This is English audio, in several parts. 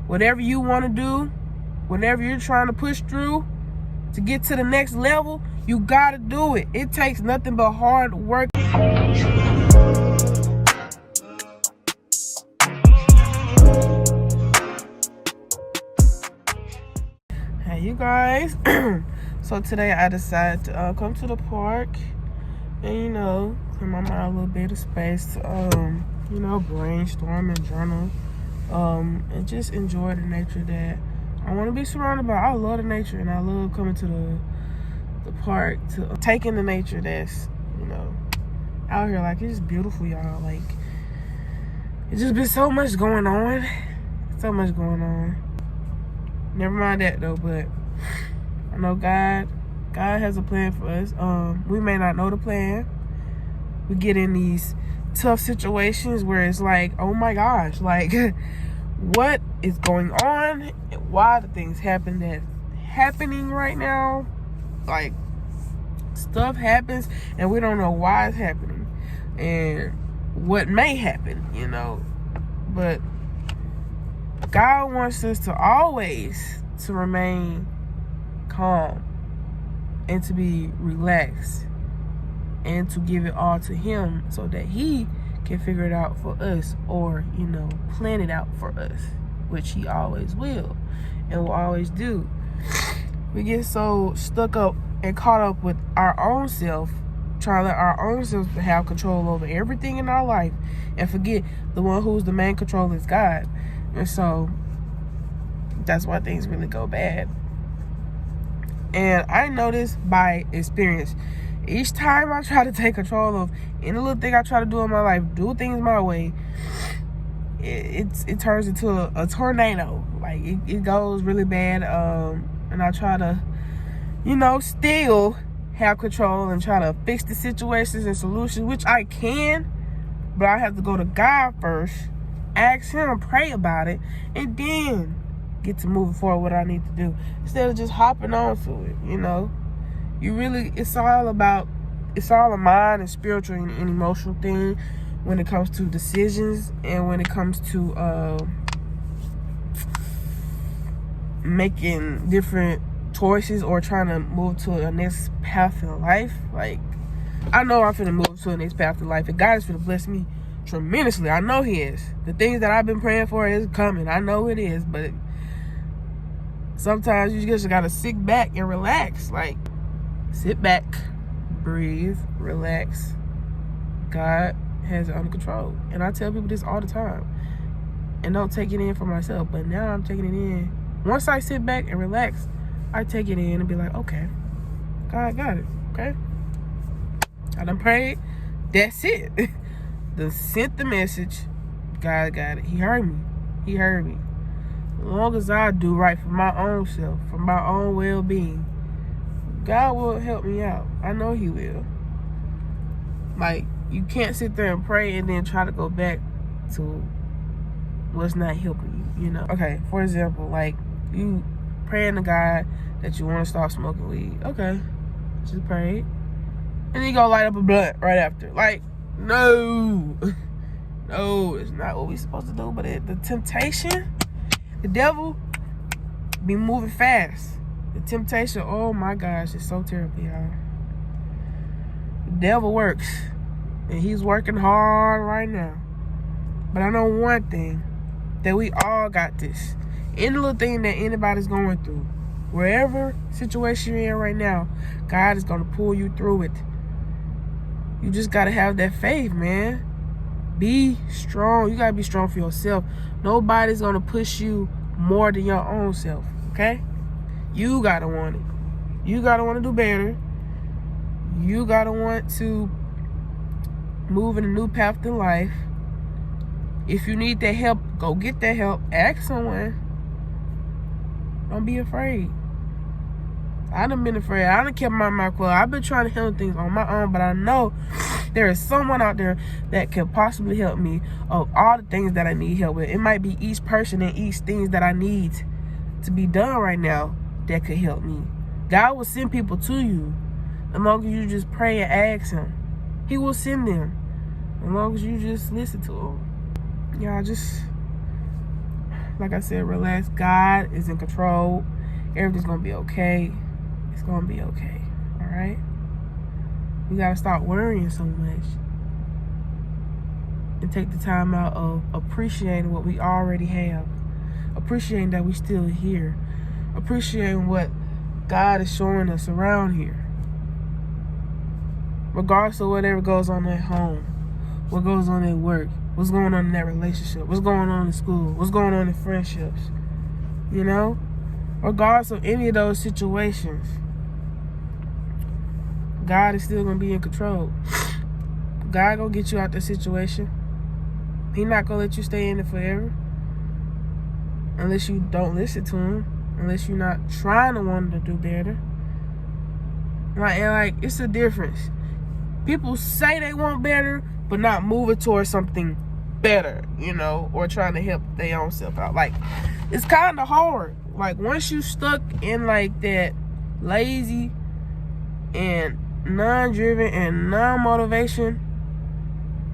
whatever you want to do, whatever you're trying to push through to get to the next level, you got to do it. It takes nothing but hard work. Hey, you guys. So today I decided to come to the park and, clear my mind a little bit of space to, brainstorm and journal, and just enjoy the nature that I want to be surrounded by. I love the nature, and I love coming to the park, to taking the nature that's, out here. Like, it's beautiful, y'all. Like, it's just been so much going on. So much going on. Never mind that, though, but I know God has a plan for us. We may not know the plan. We get in these tough situations where it's like, oh my gosh, like, what is going on? And why the things happening right now? Like, stuff happens and we don't know why it's happening and what may happen, But God wants us to always to remain calm and to be relaxed and to give it all to Him so that He can figure it out for us, or plan it out for us, which He always will and will always do. We get so stuck up and caught up with our own self, trying to let our own self have control over everything in our life, and forget the one who's the main controller is God. And so that's why things really go bad. And I know this by experience. Each time I try to take control of any little thing I try to do in my life, do things my way, it turns into a tornado. Like, it goes really bad. And I try to, still have control and try to fix the situations and solutions, which I can, but I have to go to God first, ask Him, pray about it, and then get to moving forward what I need to do, instead of just hopping on to it. It's all a mind and spiritual and emotional thing when it comes to decisions, and when it comes to making different choices or trying to move to a next path in life. Like, I know I'm finna move to a next path in life, and God is finna bless me tremendously. I know He is. The things that I've been praying for is coming. I know it is, but sometimes you just gotta sit back and relax. Like, sit back, breathe, relax. God has it under control. And I tell people this all the time, and don't take it in for myself, but now I'm taking it in. Once I sit back and relax, I take it in and be like, okay, God got it, okay? I done prayed, that's it. Done sent the message, God got it. He heard me. As long as I do right for my own self, for my own well-being, God will help me out. I know He will. Like, you can't sit there and pray and then try to go back to what's not helping you, Okay, for example, like, you praying to God that you want to stop smoking weed. Okay, just pray. And then you go light up a blunt right after. Like, no. No, it's not what we're supposed to do. But the temptation, the devil be moving fast. The temptation, oh my gosh, it's so terrible, y'all. The devil works, and he's working hard right now. But I know one thing, that we all got this. Any little thing that anybody's going through, wherever situation you're in right now, God is going to pull you through it. You just got to have that faith, man. Be strong. You got to be strong for yourself. Nobody's going to push you more than your own self, okay? You got to want it. You got to want to do better. You got to want to move in a new path in life. If you need that help, go get that help. Ask someone. Don't be afraid. I done been afraid. I done kept my mouth closed. I've been trying to handle things on my own, but I know there is someone out there that can possibly help me of all the things that I need help with. It might be each person and each things that I need to be done right now that could help me. God will send people to you as long as you just pray and ask Him. He will send them as long as you just listen to Him. Y'all, just Like I said, relax. God is in control. Everything's going to be okay. It's going to be okay. All right? We got to stop worrying so much and take the time out of appreciating what we already have. Appreciating that we're still here. Appreciating what God is showing us around here. Regardless of whatever goes on at home, what goes on at work, what's going on in that relationship, what's going on in school, what's going on in friendships, you know? Regardless of any of those situations, God is still going to be in control. God going to get you out the situation. He not going to let you stay in it forever. Unless you don't listen to him. Unless you're not trying to want to do better. Like, it's a difference. People say they want better, but not moving towards something better, you know, or trying to help their own self out. Like, it's kind of hard. Like, once you stuck in, like, that lazy and non-driven and non-motivation,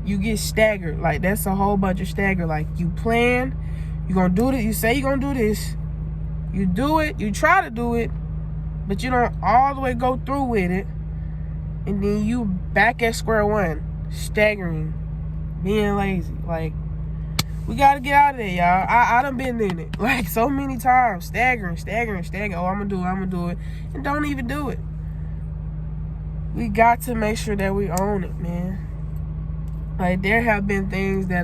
you get staggered. Like, that's a whole bunch of stagger. Like, you plan, you're going to do this, you say you're going to do this, you do it, you try to do it, but you don't all the way go through with it, and then you back at square one, staggering, being lazy. Like, we got to get out of there, y'all. I done been in it, like, so many times, staggering. Oh, I'm going to do it, and don't even do it. We got to make sure that we own it, man. Like, there have been things that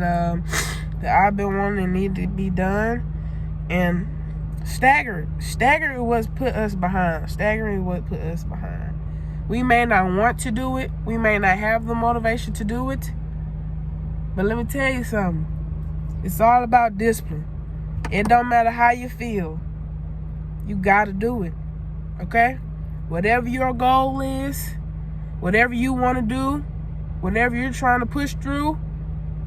that I've been wanting and need to be done, and staggering was put us behind. Staggering what put us behind. We may not want to do it. We may not have the motivation to do it. But let me tell you something. It's all about discipline. It don't matter how you feel. You got to do it. Okay? Whatever your goal is, whatever you want to do, whatever you're trying to push through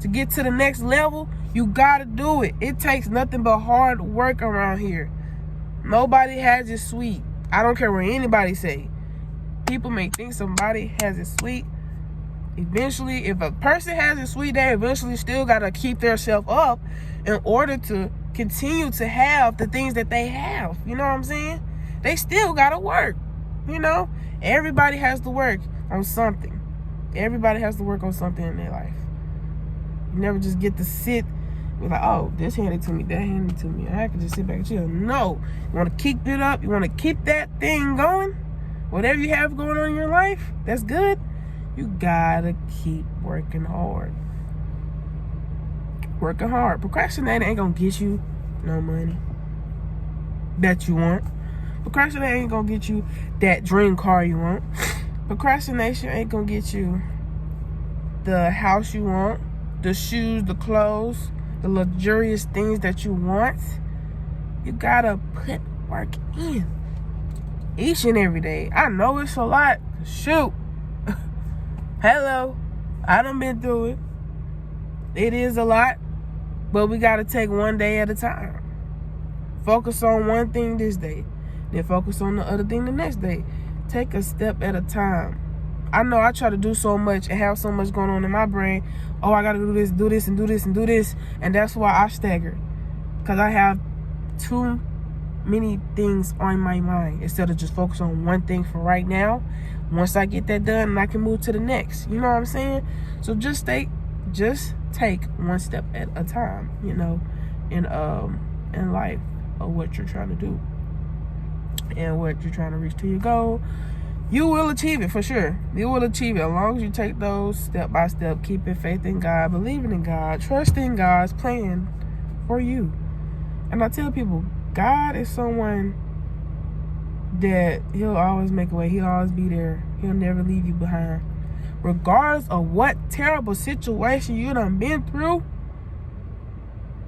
to get to the next level, you got to do it. It takes nothing but hard work around here. Nobody has it sweet. I don't care what anybody say. People may think somebody has it sweet. Eventually, if a person has it sweet, they eventually still got to keep themselves up in order to continue to have the things that they have. You know what I'm saying? They still got to work. You know? Everybody has to work on something. Everybody has to work on something in their life. You never just get to sit and be like, oh, this handed to me, that handed to me. I can just sit back and chill. No. You want to keep it up. You want to keep that thing going. Whatever you have going on in your life, that's good. You gotta keep working hard. Working hard. Procrastinating ain't gonna get you no money that you want. Procrastinating ain't gonna get you that dream car you want. Procrastination ain't gonna get you the house you want, the shoes, the clothes, the luxurious things that you want. You gotta put work in. Each and every day. I know it's a lot. Shoot. Hello. I done been through it. It is a lot. But we got to take one day at a time. Focus on one thing this day. Then focus on the other thing the next day. Take a step at a time. I know I try to do so much and have so much going on in my brain. Oh, I got to do this, and do this. And that's why I stagger. Because I have too many things on my mind instead of just focus on one thing for right now. Once I get that done, I can move to the next. You know what I'm saying? So just take one step at a time, you know, in life, of what you're trying to do and what you're trying to reach to your goal. You will achieve it for sure. You will achieve it as long as you take those step by step, keeping faith in God, believing in God, trusting God's plan for you. And I tell people, God is someone that he'll always make a way. He'll always be there. He'll never leave you behind. Regardless of what terrible situation you done been through,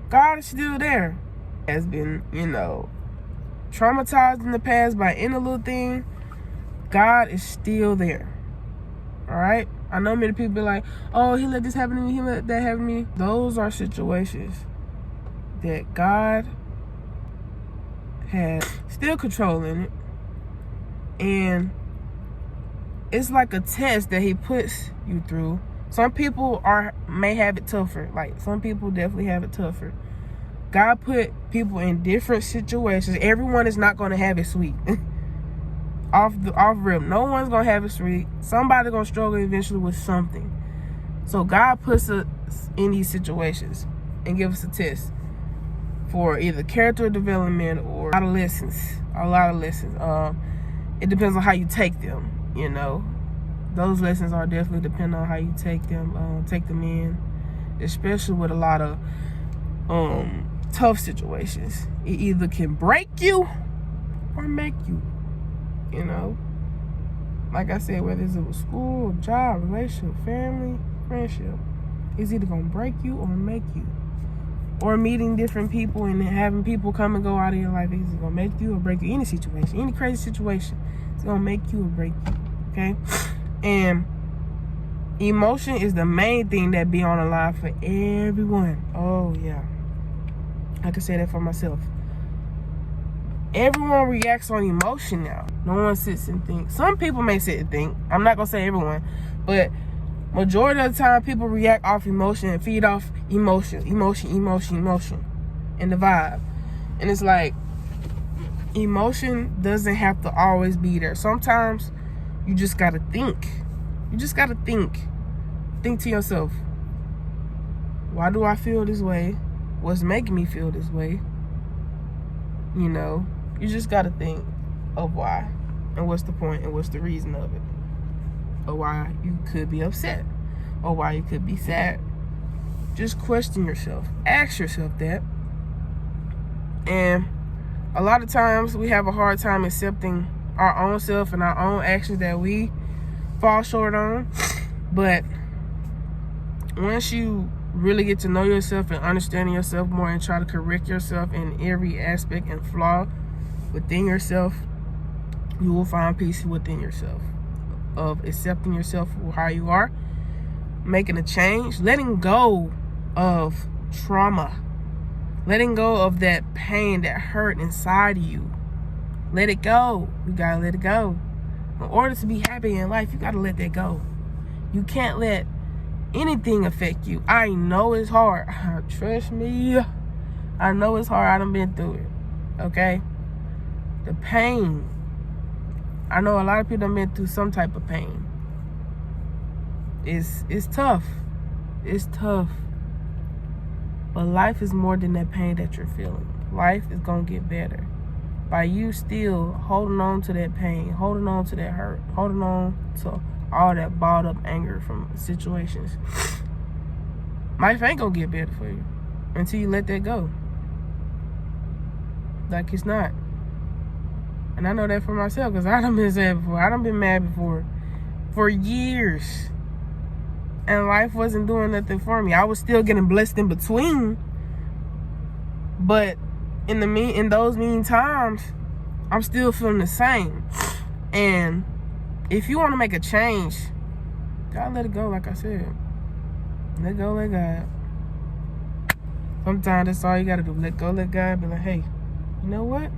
God is still there. Has been, you know, traumatized in the past by any little thing. God is still there. Alright? I know many people be like, oh, he let this happen to me, he let that happen to me. Those are situations that God has still controlling it, and it's like a test that he puts you through. Some people may have it tougher. Like, some people definitely have it tougher, God put people in different situations. Everyone is not going to have it sweet. off rip, no one's going to have it sweet. Somebody's going to struggle eventually with something. So God puts us in these situations and gives us a test for either character development or a lot of lessons. It depends on how you take them, you know. Those lessons are definitely depend on how you take them in, especially with a lot of tough situations. It either can break you or make you, you know. Like I said, whether it's a school, job, relationship, family, friendship, it's either gonna break you or make you. Or meeting different people and having people come and go out of your life, it's gonna make you or break you. Any situation, any crazy situation, it's gonna make you or break you. Okay? And emotion is the main thing that be on the line for everyone. Oh yeah, I can say that for myself. Everyone reacts on emotion now. No one sits and thinks. Some people may sit and think. I'm not gonna say everyone, but majority of the time people react off emotion and feed off emotion, and the vibe. And it's like, emotion doesn't have to always be there. Sometimes you just gotta think. Think to yourself, why do I feel this way? What's making me feel this way? You know, you just gotta think of why, and what's the point, and what's the reason of it, or why you could be upset, or why you could be sad. Just question yourself. Ask yourself that. And a lot of times we have a hard time accepting our own self and our own actions that we fall short on. But once you really get to know yourself and understanding yourself more and try to correct yourself in every aspect and flaw within yourself, you will find peace within yourself, of accepting yourself for how you are, making a change, letting go of trauma, letting go of that pain, that hurt inside of you. Let it go. You gotta let it go. In order to be happy in life, you gotta let that go. You can't let anything affect you. I know it's hard. Trust me. I know it's hard. I done been through it. Okay? The pain. I know a lot of people done been through some type of pain. It's tough. It's tough. But life is more than that pain that you're feeling. Life is gonna get better by you still holding on to that pain, holding on to that hurt, holding on to all that balled up anger from situations. Life ain't gonna get better for you until you let that go. Like, it's not. And I know that for myself, because I done been sad before. I done been mad before for years. And life wasn't doing nothing for me. I was still getting blessed in between. But in those mean times, I'm still feeling the same. And if you want to make a change, gotta let it go, like I said. Let go, let God. Sometimes that's all you gotta do. Let go, let God. Be like, hey, you know what?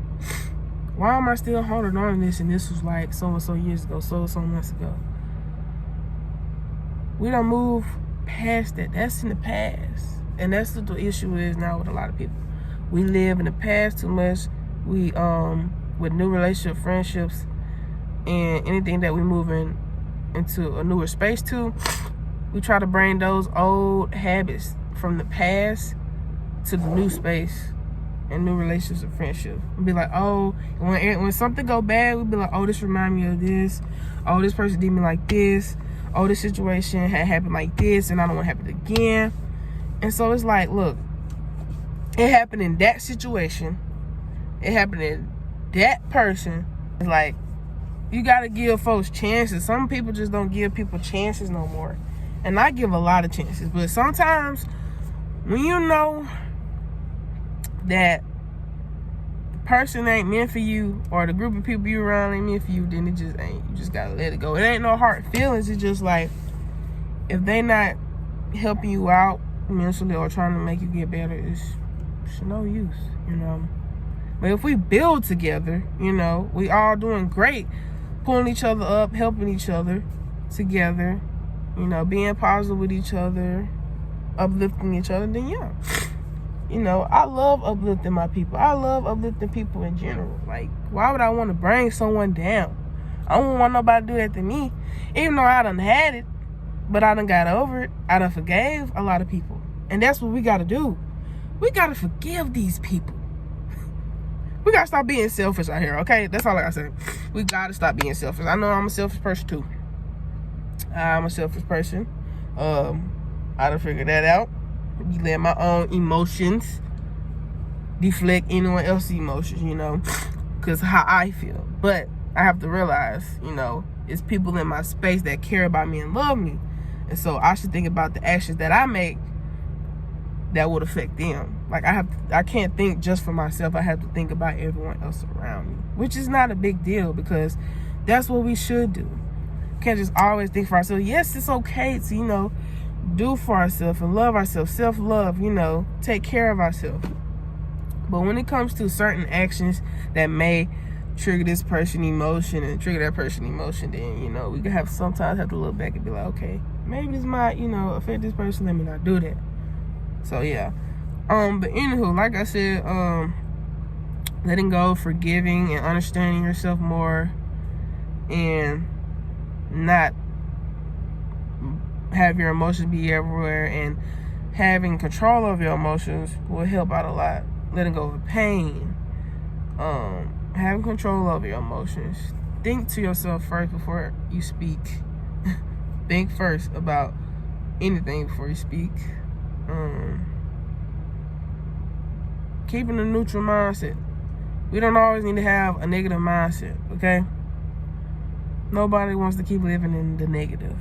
Why am I still holding on to this? And this was like so-and-so years ago, so-and-so months ago. We don't move past that. That's in the past. And that's what the issue is now with a lot of people. We live in the past too much. We, with new relationship, friendships, and anything that we move into a newer space to, we try to bring those old habits from the past to the new space and new relationships and friendships. We'll be like, oh, when something go bad, we'll be like, oh, this remind me of this. Oh, this person did me like this. Oh, this situation had happened like this, and I don't want to happen again. And so it's like, look, it happened in that situation. It happened in that person. It's like, you got to give folks chances. Some people just don't give people chances no more. And I give a lot of chances. But sometimes, when you know that the person ain't meant for you, or the group of people you around ain't meant for you, then it just ain't. You just got to let it go. It ain't no hard feelings. It's just like, if they not helping you out mentally or trying to make you get better, it's no use, you know. But if we build together, you know, we all doing great, pulling each other up, helping each other together, you know, being positive with each other, uplifting each other, then yeah, You know, I love uplifting my people. I love uplifting people in general. Like, why would I want to bring someone down? I don't want nobody to do that to me. Even though I done had it, but I done got over it. I done forgave a lot of people. And that's what we got to do. We got to forgive these people. We got to stop being selfish out here, okay? That's all I got to say. We got to stop being selfish. I know I'm a selfish person, too. I'm a selfish person. I done figured that out. You let my own emotions deflect anyone else's emotions, you know, because how I feel. But I have to realize, you know, it's people in my space that care about me and love me. And so I should think about the actions that I make that would affect them. Like, I can't think just for myself. I have to think about everyone else around me, which is not a big deal because that's what we should do. Can't just always think for ourselves. Yes, it's okay to, you know, do for ourselves and love ourselves, self-love, you know, take care of ourselves. But when it comes to certain actions that may trigger this person emotion and trigger that person emotion, then, you know, we can sometimes have to look back and be like, okay, maybe this might, you know, affect this person. Let me not do that. So yeah. But anywho, like I said, letting go, forgiving, and understanding yourself more, and not have your emotions be everywhere, and having control of your emotions will help out a lot. Letting go of pain, having control over your emotions. Think to yourself first before you speak. Think first about anything before you speak. Keeping a neutral mindset. We don't always need to have a negative mindset, okay? Nobody wants to keep living in the negative.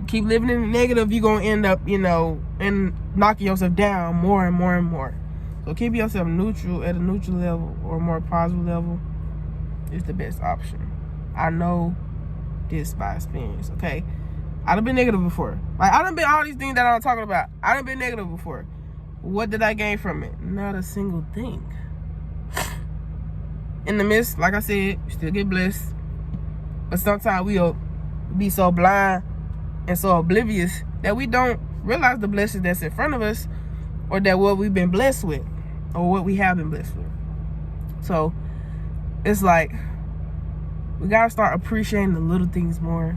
Keep living in the negative, you're going to end up, you know, and knocking yourself down more and more and more. So keep yourself neutral, at a neutral level or a more positive level is the best option. I know this by experience, okay? I done been negative before. Like, I done been all these things that I'm talking about. I done been negative before. What did I gain from it? Not a single thing. In the midst, like I said, you still get blessed. But sometimes we'll be so blind and so oblivious that we don't realize the blessings that's in front of us, or that what we've been blessed with, or what we have been blessed with. So it's like we gotta start appreciating the little things more,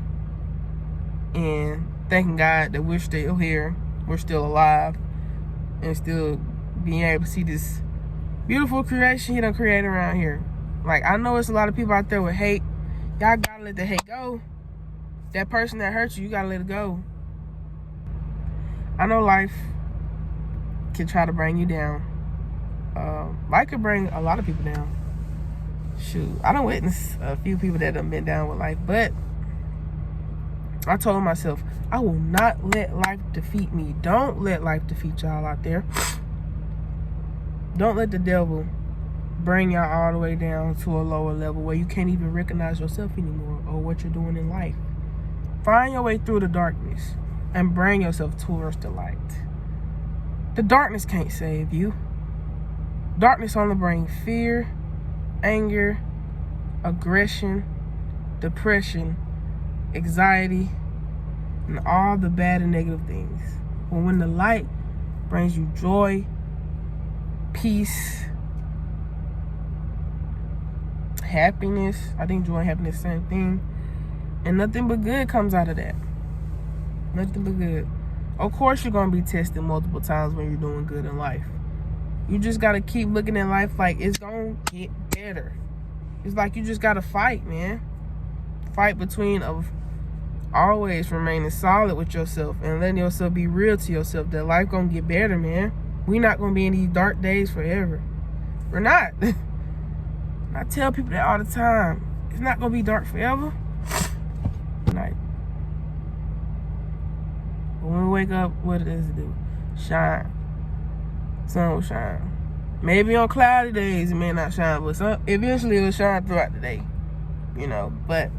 and thanking God that we're still here, we're still alive, and still being able to see this beautiful creation He done created around here. Like, I know it's a lot of people out there with hate. Y'all gotta let the hate go. That person that hurt you, you gotta let it go. I know life can try to bring you down. Life could bring a lot of people down. Shoot, I done witnessed a few people that done been down with life, but I told myself, I will not let life defeat me. Don't let life defeat y'all out there. Don't let the devil bring y'all all the way down to a lower level where you can't even recognize yourself anymore or what you're doing in life. Find your way through the darkness and bring yourself towards the light. The darkness can't save you. Darkness only brings fear, anger, aggression, depression, anxiety, and all the bad and negative things. But when the light brings you joy, peace, happiness, I think joy and happiness, same thing, and nothing but good comes out of that. Nothing but good. Of course you're going to be tested multiple times when you're doing good in life. You just got to keep looking at life like it's going to get better. It's like you just got to fight, man. Fight between of always remaining solid with yourself and letting yourself be real to yourself that life going to get better, man. We're not going to be in these dark days forever. We're not. I tell people that all the time. It's not going to be dark forever. Night. But when we wake up, what does it do? Shine. Sun will shine. Maybe on cloudy days it may not shine, but eventually it'll shine throughout the day. You know, but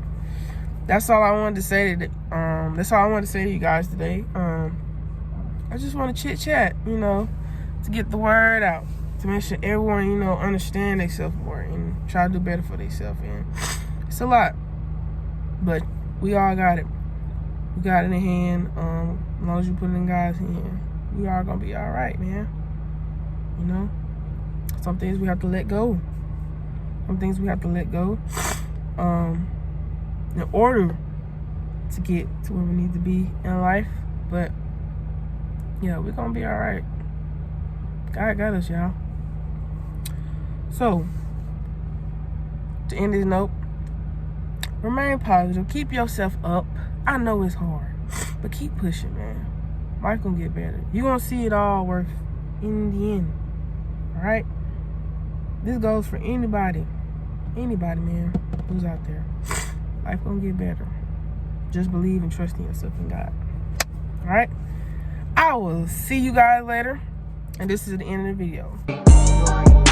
that's all I wanted to say today. That's all I wanted to say to you guys today. I just want to chit chat, you know, to get the word out, to make sure everyone, you know, understand themselves more and try to do better for themselves. And it's a lot, but we all got it. We got it in hand. As long as you put it in God's hand, we all gonna be all right, man. you know? Some things we have to let go. Some things we have to let go in order to get to where we need to be in life. But yeah, we're gonna be all right. God got us, y'all. So, to end this note, remain positive. Keep yourself up. I know it's hard, but keep pushing, man. Life gonna get better. You're gonna see it all worth in the end. All right? This goes for anybody, man, who's out there. Life gonna get better. Just believe and trust in yourself and God. All right? I will see you guys later. And this is the end of the video.